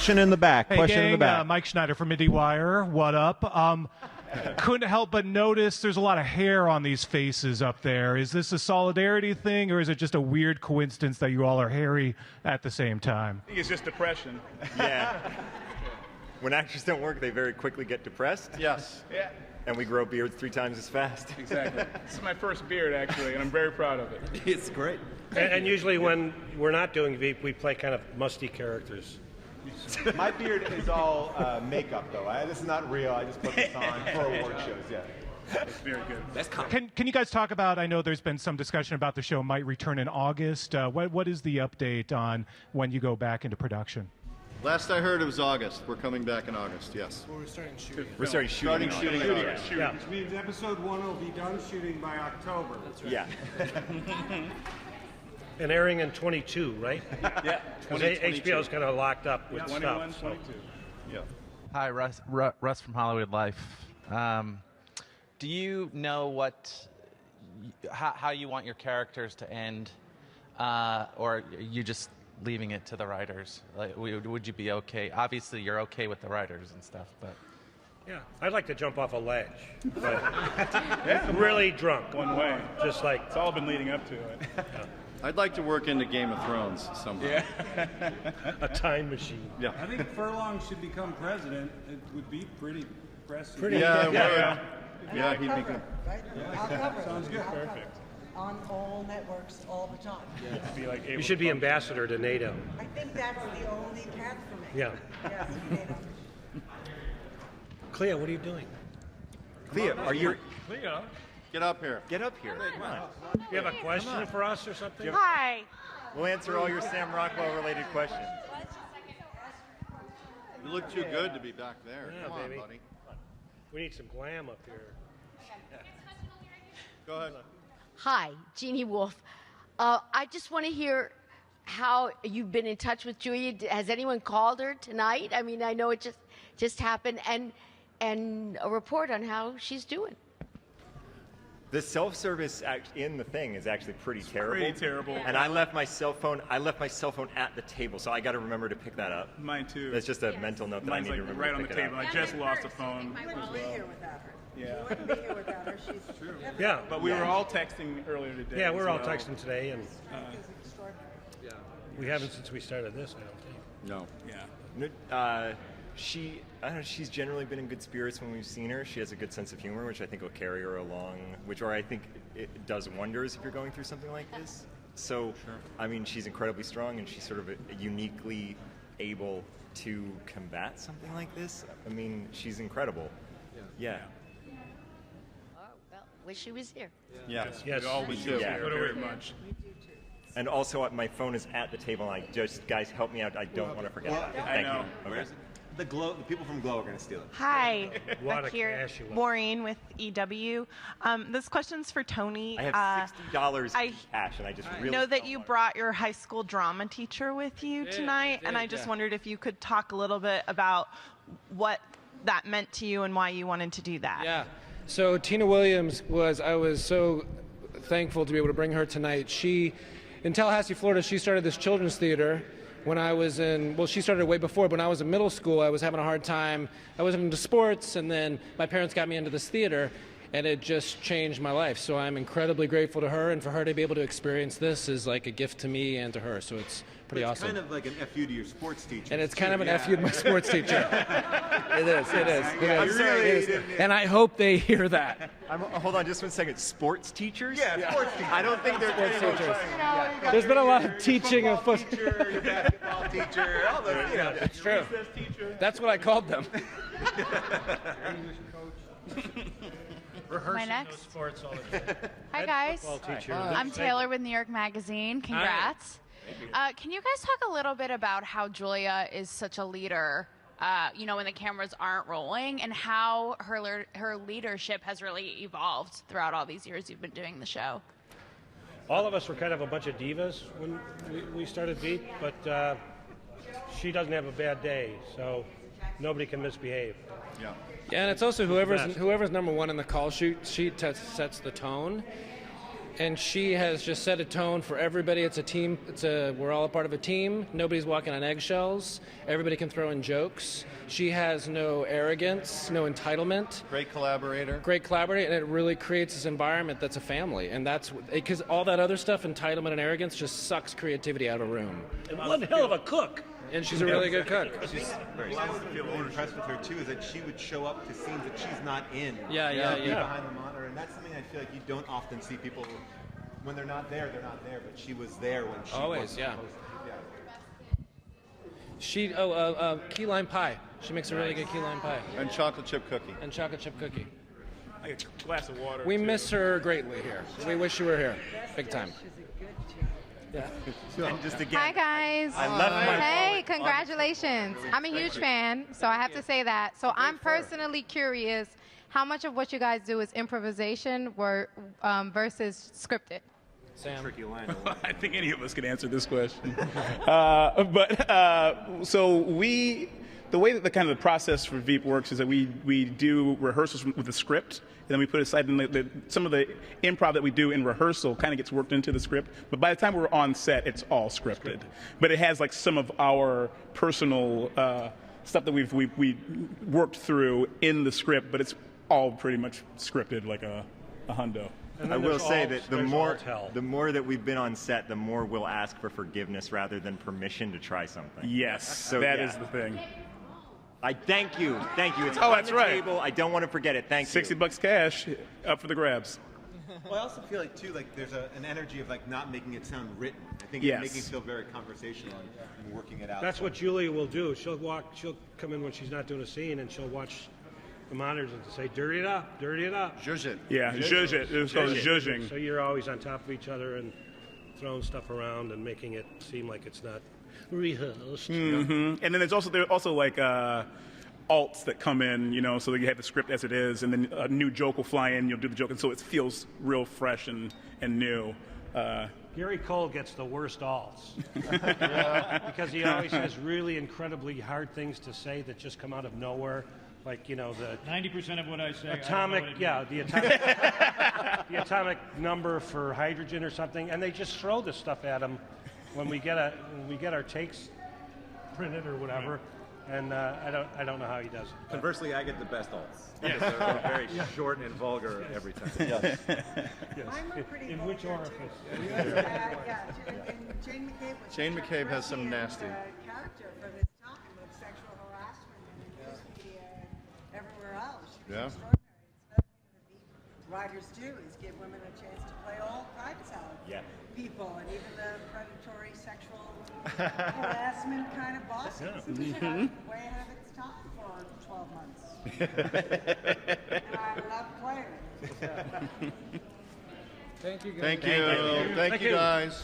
Question in the back. Hey, Question gang, in the back. Mike Schneider from IndieWire. What up? Couldn't help but notice there's a lot of hair on these faces up there. Is this a solidarity thing, or is it just a weird coincidence that you all are hairy at the same time? I think it's just depression. Yeah. When actors don't work, they very quickly get depressed. Yes. Yeah. And we grow beards 3 times as fast. Exactly. This is my first beard, actually, and I'm very proud of it. It's great. And usually when we're not doing Veep, we play kind of musty characters. My beard is all makeup, though. This is not real. I just put this on for award shows. Yeah. It's very good. Can you guys talk about, I know there's been some discussion about the show might return in August. What is the update on when you go back into production? Last I heard, it was August. We're coming back in August, yes. Well, we're starting shooting. We're starting shooting. Yeah. Which means episode 1 will be done shooting by October. That's right. Yeah. And airing in 22, right? Yeah. Because HBO's kind of locked up with 21, stuff. So. 22. Yeah. Hi, Russ from Hollywood Life. Do you know how you want your characters to end, or are you just leaving it to the writers? Like, would you be okay? Obviously, you're okay with the writers and stuff, but Yeah, I'd like to jump off a ledge, but really drunk. One way. Just like It's all been leading up to it. I'd like to work into Game of Thrones somehow. a time machine. Yeah. I think Furlong should become president. It would be pretty impressive. Yeah, it would. Yeah, he'd be good. Right? I'll cover it. Sounds good. I'll cover it. Perfect. On all networks, all the time. Be like You should be ambassador to NATO. I think that's the only path for me. Yeah. Yes, you know. Clea, what are you doing? Clea, are you... Leo. Get up here. Get up here. Come on. You have a question for us or something? Hi. We'll answer all your Sam Rockwell-related questions. You look too good to be back there. Yeah, Come on, baby. buddy. We need some glam up here. Go ahead. Hi, Jeannie Wolf. I just want to hear how you've been in touch with Julia. Has anyone called her tonight? I mean, I know it just happened, and a report on how she's doing. The self-service in the thing is actually pretty terrible. Pretty terrible. And I left my cell phone at the table, so I got to remember to pick that up. Mine too. That's just a mental note that Mine's I need like to remember right to on the pick it table. up. I just lost a phone. You wouldn't be here without her. Yeah. You wouldn't be here without her. She's true. Yeah. But we were all texting earlier today. Yeah, we're all as well. texting today, and It's extraordinary. we haven't since we started this, I don't think. No. Yeah. I don't know, she's generally been in good spirits when we've seen her. She has a good sense of humor, which I think will carry her along, I think it does wonders if you're going through something like this. So, I mean, she's incredibly strong, and she's sort of uniquely able to combat something like this. I mean, she's incredible. Yeah. Oh, well, wish she was here. Yeah. Yes, We all we wish do. you were Yeah. here very much. And also, my phone is at the table, and guys, help me out. I don't want to forget that. I Thank know. you. Okay. The people from Glow are going to steal it. Hi, What a back here, cash you want. Maureen with EW. This question's for Tony. I have $60 I in cash, and I just really know that don't you want brought your high school drama teacher with you tonight, and I just wondered if you could talk a little bit about what that meant to you and why you wanted to do that. Yeah. So Tina Williams I was so thankful to be able to bring her tonight. In Tallahassee, Florida, she started this children's theater when I was she started way before, but when I was in middle school, I was having a hard time. I wasn't into sports, and then my parents got me into this theater, and it just changed my life. So I'm incredibly grateful to her, and for her to be able to experience this is like a gift to me and to her, so it's pretty awesome. It's kind of like an FU to your sports teacher. And it's kind of an FU to my sports teacher. It is. I'm sorry, It is. And I hope they hear that. Hold on just 1 second. Sports teachers? Yeah, sports teachers. I don't think they're Sports teachers. You There's been a lot of teaching of football. Teacher, your basketball teacher, all those, you know. It's true. That's what I called them. My next. Sports all the time. Hi, guys. Football teacher. I'm Taylor with New York Magazine. Congrats. Can you guys talk a little bit about how Julia is such a leader, when the cameras aren't rolling, and how her leadership has really evolved throughout all these years you've been doing the show? All of us were kind of a bunch of divas when we started Veep, but she doesn't have a bad day, so nobody can misbehave. Yeah. Yeah, and it's also whoever's number one in the call sheet sets the tone. And she has just set a tone for everybody. It's a team. We're all a part of a team. Nobody's walking on eggshells. Everybody can throw in jokes. She has no arrogance, no entitlement. Great collaborator. Great collaborator, and it really creates this environment that's a family. And that's because all that other stuff, entitlement and arrogance, just sucks creativity out of a room. And one hell of a cook. And she's a really good cook. What I was really impressed with her too is that she would show up to scenes that she's not in. Yeah. Behind the monitor, and that's something I feel like you don't often see people when they're not there. They're not there, but she was there when she Always, was supposed to. Yeah. Key lime pie. She makes a really good key lime pie. And chocolate chip cookie. I get a glass of water. We too. miss her greatly here. We wish you were here, big time. Yeah. And just again, Hi guys. I love my Hey, congratulations. I'm a huge fan, so I have to say that. So I'm personally curious, how much of what you guys do is improvisation versus scripted? Sam. tricky line. I think any of us can answer this question. So the way that the kind of the process for Veep works is that we do rehearsals with the script, and then we put aside some of the improv that we do in rehearsal kind of gets worked into the script. But by the time we're on set, it's all scripted. But it has like some of our personal stuff that we worked through in the script, but it's all pretty much scripted like a hundo. I will say that the more that we've been on set, the more we'll ask for forgiveness rather than permission to try something. Yes, so that is the thing. I thank you. It's Oh, on that's the right. table. I don't want to forget it. Thank you. $60 cash up for the grabs. Well, I also feel like too, like there's an energy of like not making it sound written. I think Yes. it's making it feel very conversational and working it out. That's what Julia will do. She'll come in when she's not doing a scene, and she'll watch the monitors and say, dirty it up. Zhuzh it. Yeah, zhuzh it. It's called zhuzhing. So you're always on top of each other and throwing stuff around and making it seem like it's not rehearsed. Mm-hmm. And then there are also like alts that come in, so that you have the script as it is, and then a new joke will fly in, you'll do the joke, and so it feels real fresh and new. Gary Cole gets the worst alts. Because he always has really incredibly hard things to say that just come out of nowhere. Like, the 90% of what I say. the atomic number for hydrogen or something, and they just throw this stuff at him when we get our takes printed or whatever. And I don't know how he does it. Conversely, I get the best alts. Yes. They're very short and vulgar every time. Yes. I'm pretty In which vulgar, orifice? too. And Jane McCabe was Jane such a McCabe has some brilliant, nasty. Character for this topic of sexual harassment in the news media and everywhere else. She's Yeah. extraordinary. It's another thing that writers do is give women a chance to play all kinds of people and even the predatory sexual harassment kind of bosses. It's way ahead of its time for 12 months. And I love playing it. Thank you guys. Thank you. Thank you guys.